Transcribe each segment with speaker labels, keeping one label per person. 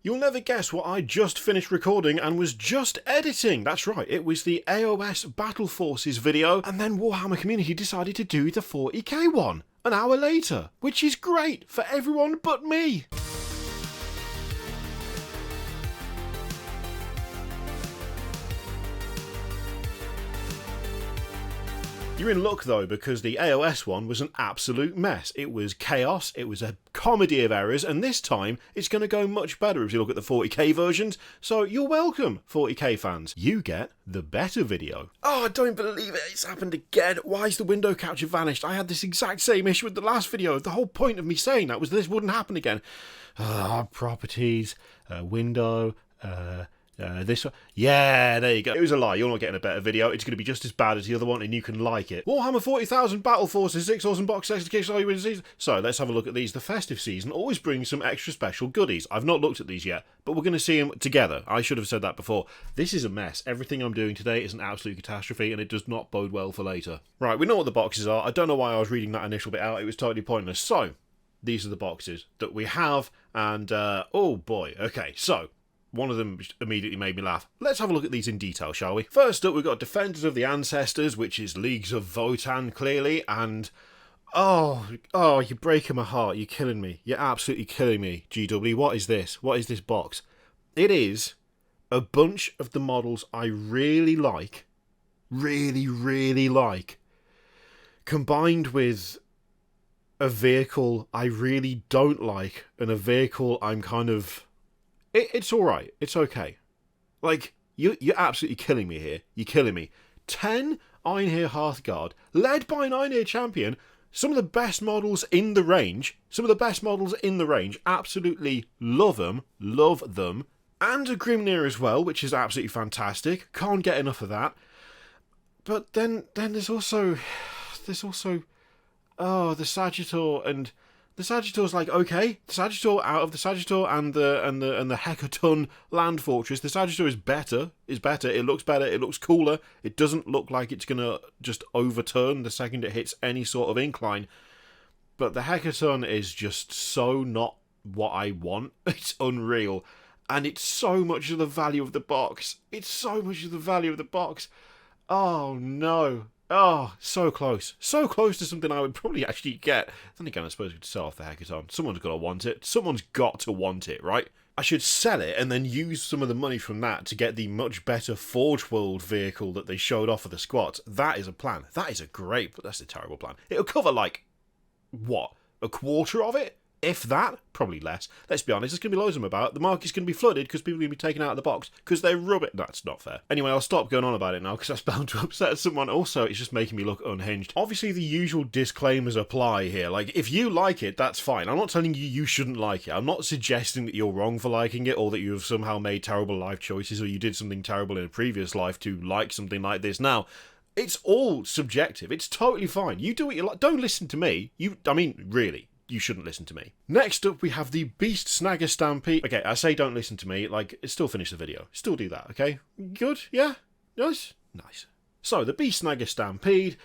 Speaker 1: You'll never guess what I just finished recording and was just editing. That's right, it was the AOS Battleforces video, and then Warhammer Community decided to do the 40k one an hour later, which is great for everyone but me. You're in luck though, because the AOS one was an absolute mess. It was chaos, it was a comedy of errors, and this time it's going to go much better if you look at the 40k versions, so you're welcome, 40k fans. You get the better video. Oh, I don't believe it, it's happened again. Why is the window capture vanished? I had this exact same issue with the last video. The whole point of me saying that was this wouldn't happen again. Properties, window, this one. Yeah, there you go. It was a lie. You're not getting a better video. It's going to be just as bad as the other one, and you can like it. Warhammer 40,000 Battleforces, 6 awesome box sets to kickstart your winter season. So let's have a look at these. The festive season always brings some extra special goodies. I've not looked at these yet, but we're going to see them together. I should have said that before. This is a mess. Everything I'm doing today is an absolute catastrophe, and it does not bode well for later. Right, we know what the boxes are. I don't know why I was reading that initial bit out. It was totally pointless. So, these are the boxes that we have, and oh boy. Okay, so one of them immediately made me laugh. Let's have a look at these in detail, shall we? First up, we've got Defenders of the Ancestors, which is Leagues of Votann, clearly, and oh, you're breaking my heart. You're killing me. You're absolutely killing me, GW. What is this? What is this box? It is a bunch of the models I really like, really like, combined with a vehicle I really don't like, and a vehicle I'm kind of... It's alright. It's okay. Like, you're absolutely killing me here. You're killing me. 10 Einhir Hearthguard, led by an Einhir champion. Some of the best models in the range. Absolutely love them. Love them. And a Grimnir as well, which is absolutely fantastic. Can't get enough of that. But then there's also... Oh, the Sagittor, and... The Sagittor's like, okay, the Sagittor out of the Sagittor and the Hecaton land fortress, the Sagittor is better. It looks better, it looks cooler. It doesn't look like it's gonna just overturn the second it hits any sort of incline. But the Hecaton is just so not what I want. It's unreal. And it's so much of the value of the box. Oh no. Oh, so close. So close to something I would probably actually get. Then again, I suppose we could sell off the Hecaton. Someone's got to want it. Someone's got to want it, right? I should sell it and then use some of the money from that to get the much better Forge World vehicle that they showed off for the squads. That is a plan. That is a great... But that's a terrible plan. It'll cover, like, what? A quarter of it? If that, probably less. Let's be honest, there's going to be loads of them about. The market's going to be flooded because people are going to be taken out of the box because they're rubbish. That's not fair. Anyway, I'll stop going on about it now because that's bound to upset someone. Also, it's just making me look unhinged. Obviously, the usual disclaimers apply here. Like, if you like it, that's fine. I'm not telling you you shouldn't like it. I'm not suggesting that you're wrong for liking it or that you have somehow made terrible life choices or you did something terrible in a previous life to like something like this now. It's all subjective. It's totally fine. You do what you like. Don't listen to me. Really. You shouldn't listen to me. Next up, we have the Beast Snagger Stampede. Okay, I say don't listen to me, like, still finish the video. Still do that, okay? Good? Yeah? Nice? Nice. So, the Beast Snagger Stampede,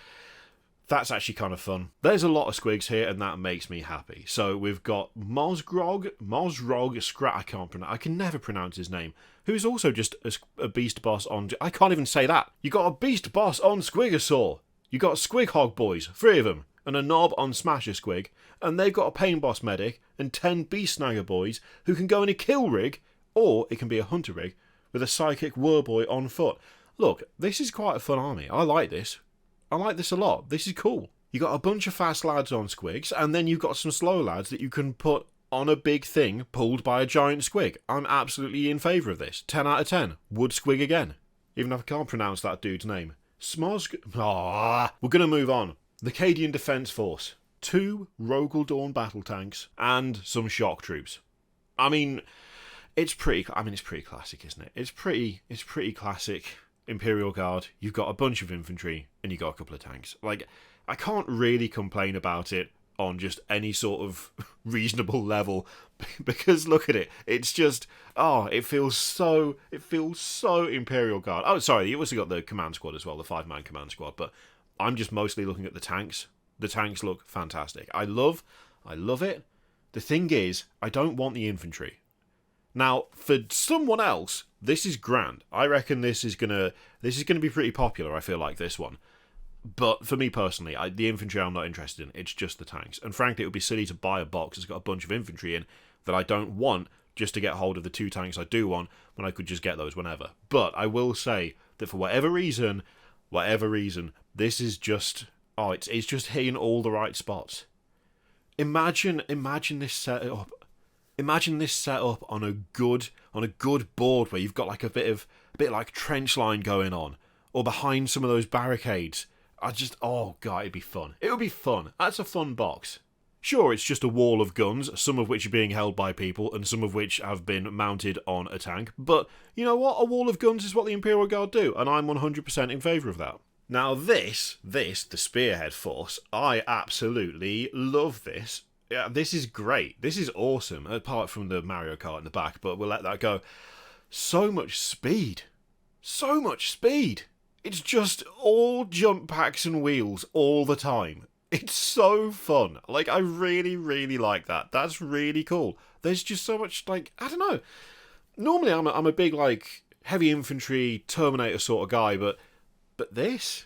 Speaker 1: that's actually kind of fun. There's a lot of squigs here, and that makes me happy. So, we've got Mozrog Scrat, I can never pronounce his name, who's also just a beast boss on... I can't even say that. You got a beast boss on Squigosaur. You got Squig Hog boys, 3 of them, and a knob on Smasher Squig, and they've got a Pain Boss medic and 10 Beast Snagger boys who can go in a kill rig, or it can be a hunter rig, with a Psychic Warboy on foot. Look, this is quite a fun army. I like this. I like this a lot. This is cool. You got a bunch of fast lads on squigs, and then you've got some slow lads that you can put on a big thing pulled by a giant squig. I'm absolutely in favour of this. 10 out of 10. Would squig again. Even if I can't pronounce that dude's name. We're going to move on. The Cadian Defence Force. 2 Rogaldorn battle tanks and some shock troops. I mean, it's pretty classic, isn't it? It's pretty classic Imperial Guard. You've got a bunch of infantry and you got a couple of tanks. Like, I can't really complain about it on just any sort of reasonable level because look at it. It's just, it feels so Imperial Guard. Oh, sorry, you also got the command squad as well, the 5-man command squad, but I'm just mostly looking at the tanks. The tanks look fantastic. I love it. The thing is, I don't want the infantry. Now, for someone else, this is grand. I reckon this is gonna be pretty popular. I feel like this one. But for me personally, the infantry I'm not interested in. It's just the tanks. And frankly, it would be silly to buy a box that's got a bunch of infantry in that I don't want just to get hold of the 2 tanks I do want when I could just get those whenever. But I will say that for whatever reason, this is just... Oh, it's just hitting all the right spots. Imagine this setup. Imagine this setup on a good board where you've got like a bit like trench line going on, or behind some of those barricades. Oh god, it'd be fun. It would be fun. That's a fun box. Sure, it's just a wall of guns, some of which are being held by people, and some of which have been mounted on a tank. But you know what? A wall of guns is what the Imperial Guard do, and I'm 100% in favour of that. Now the Spearhead Force, I absolutely love this. Yeah, this is great. This is awesome, apart from the Mario Kart in the back, but we'll let that go. So much speed. So much speed. It's just all jump packs and wheels all the time. It's so fun. Like, I really, really like that. That's really cool. There's just so much, like, I don't know. Normally I'm a big, like, heavy infantry, Terminator sort of guy, but this,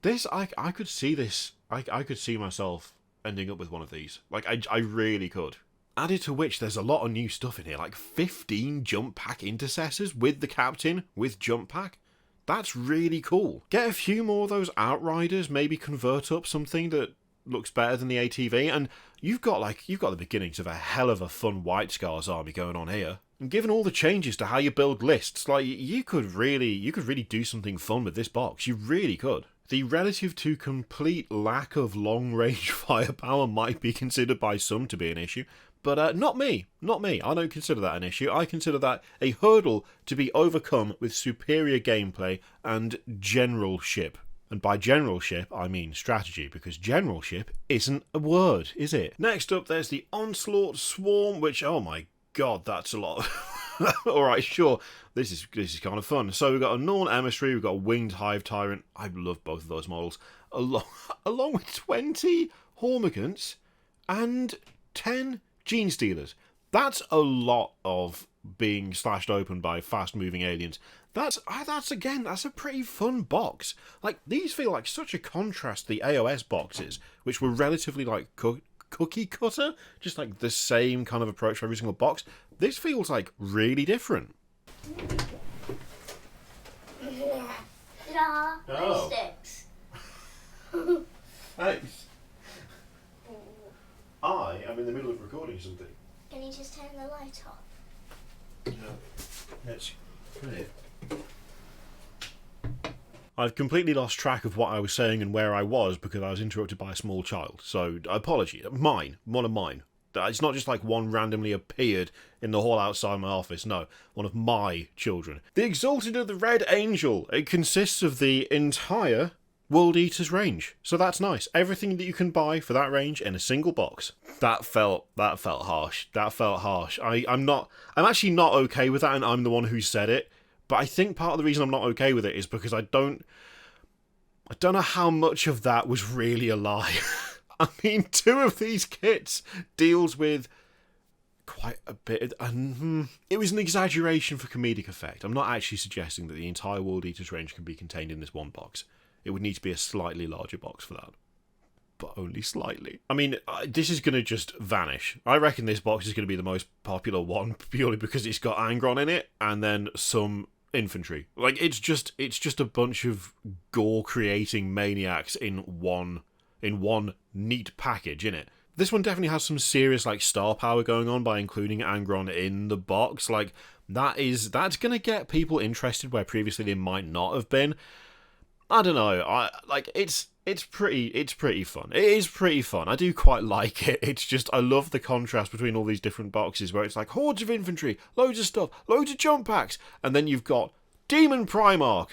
Speaker 1: I could see this. I could see myself ending up with one of these. Like, I really could. Added to which, there's a lot of new stuff in here, like 15 jump pack intercessors with the captain, with jump pack. That's really cool. Get a few more of those Outriders, maybe convert up something that looks better than the ATV, and you've got the beginnings of a hell of a fun White Scars army going on here. And given all the changes to how you build lists, like, you could really do something fun with this box. You really could. The relative to complete lack of long-range firepower might be considered by some to be an issue, but not me. I don't consider that an issue. I consider that a hurdle to be overcome with superior gameplay and generalship. And by generalship, I mean strategy, because generalship isn't a word, is it? Next up, there's the Onslaught Swarm, which, oh my god, that's a lot. Alright, sure, this is kind of fun. So we've got a Norn Emissary, we've got a Winged Hive Tyrant. I love both of those models. Along with 20 Hormigants and 10 Gene Stealers. That's a lot of being slashed open by fast-moving aliens. That's a pretty fun box. Like, these feel like such a contrast to the AOS boxes, which were relatively like cookie cutter, just like the same kind of approach for every single box. This feels like really different.
Speaker 2: Oh. Sticks.
Speaker 1: Thanks. I am in the middle of recording something.
Speaker 2: Can you just turn the light off?
Speaker 1: Yeah. Let's put it. I've completely lost track of what I was saying and where I was because I was interrupted by a small child. So, apology. One of mine. It's not just like one randomly appeared in the hall outside my office. No, one of my children. The Exalted of the Red Angel. It consists of the entire World Eaters range. So that's nice. Everything that you can buy for that range in a single box. That felt harsh. That felt harsh. I'm actually not okay with that, and I'm the one who said it. But I think part of the reason I'm not okay with it is because I don't know how much of that was really a lie. I mean, 2 of these kits deals with quite a bit. It was an exaggeration for comedic effect. I'm not actually suggesting that the entire World Eaters range can be contained in this one box. It would need to be a slightly larger box for that. But only slightly. I mean, this is going to just vanish. I reckon this box is going to be the most popular one purely because it's got Angron in it and then some infantry. Like, it's just a bunch of gore-creating maniacs in one neat package, innit? This one definitely has some serious, like, star power going on by including Angron in the box. Like, that's going to get people interested where previously they might not have been. I don't know. It's pretty fun. It is pretty fun. I do quite like it. It's just, I love the contrast between all these different boxes where it's like hordes of infantry, loads of stuff, loads of jump packs, and then you've got Demon Primarch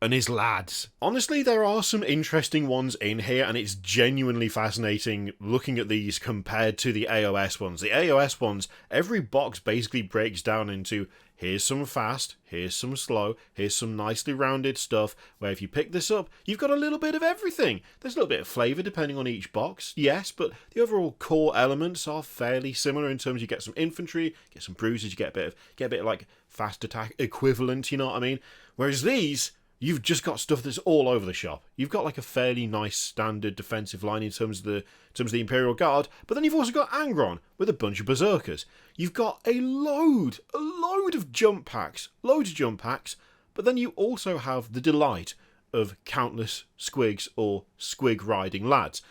Speaker 1: and his lads. Honestly, there are some interesting ones in here, and it's genuinely fascinating looking at these compared to the AOS ones. The AOS ones, every box basically breaks down into here's some fast, here's some slow, here's some nicely rounded stuff, where if you pick this up, you've got a little bit of everything. There's a little bit of flavour depending on each box, yes, but the overall core elements are fairly similar in terms you get some infantry, get some bruisers, you get a bit of like fast attack equivalent, you know what I mean? Whereas these, you've just got stuff that's all over the shop. You've got like a fairly nice standard defensive line in terms of the Imperial Guard, but then you've also got Angron with a bunch of berserkers. You've got a load of jump packs, but then you also have the delight of countless squigs or squig riding lads.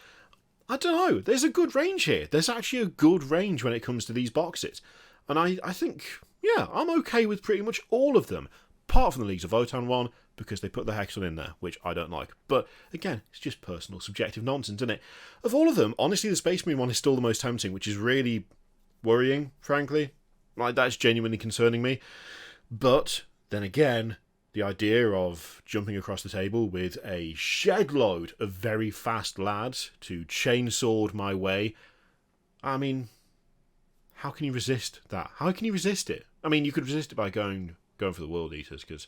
Speaker 1: I don't know, there's a good range here. There's actually a good range when it comes to these boxes. And I think, yeah, I'm okay with pretty much all of them, apart from the Leagues of Votann one, because they put the Hexon in there, which I don't like. But again, it's just personal, subjective nonsense, isn't it? Of all of them, honestly, the Space Marine one is still the most tempting, which is really worrying, frankly. Like, that's genuinely concerning me. But then again, the idea of jumping across the table with a shed load of very fast lads to chainsword my way, I mean, how can you resist that? How can you resist it? I mean, you could resist it by going for the World Eaters, because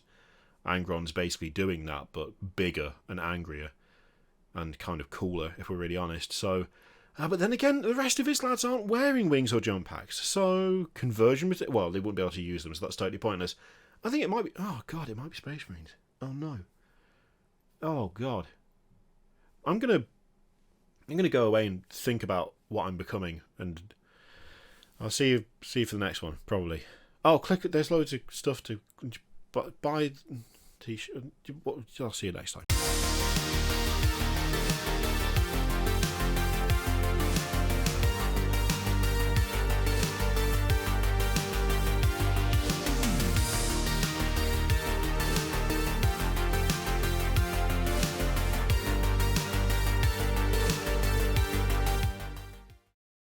Speaker 1: Angron's basically doing that, but bigger and angrier and kind of cooler, if we're really honest. So, but then again, the rest of his lads aren't wearing wings or jump packs, so conversion, well, they wouldn't be able to use them, so that's totally pointless. I think it might be, oh god, it might be Space Marines. Oh no. Oh god. I'm gonna go away and think about what I'm becoming, and I'll see you for the next one, probably. Oh, there's loads of stuff to buy. T-shirt. I'll see you next time.